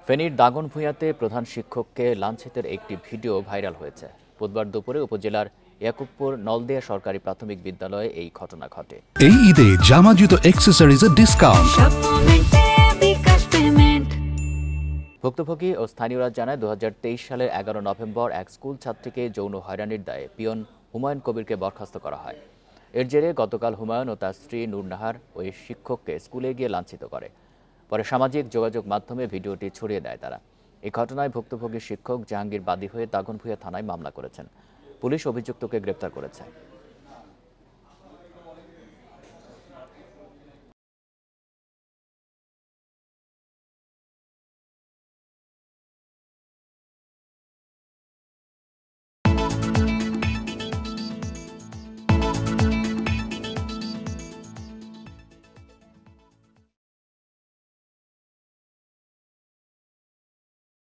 ফেনীর দাগনভূঞাতে প্রধান শিক্ষককে লাঞ্ছিতের একটি ভিডিও ভাইরাল হয়েছে। বুধবার দুপুরে উপজেলার ইয়াকুবপুর নলদিয়া সরকারি প্রাথমিক বিদ্যালয়ে এই ঘটনা ঘটে। এই ঈদে জামা জুতো অ্যাক্সেসরিজের ডিসকাউন্ট। ভুক্তভোগী ও স্থানীয়রা জানায় ২০২৩ সালের ১১ নভেম্বর এক স্কুল ছাত্রীকে যৌন হয়রানির দায়ে পিয়ন হুমায়ুন কবিরকে বরখাস্ত করা হয়। এর জেরে গতকাল হুমায়ুন ও তার স্ত্রী নূর নাহার ওই শিক্ষককে স্কুলে গিয়ে লাঞ্ছিত করে। পরে সামাজিক যোগাযোগ মাধ্যমে ভিডিওটি ছড়িয়ে দেয় তারা। এই ঘটনায় ভুক্তভোগী শিক্ষক জাহাঙ্গীর বাদী হয়ে দাগনভূঞা থানায় মামলা করেছেন। পুলিশ অভিযুক্তকে গ্রেপ্তার করেছে।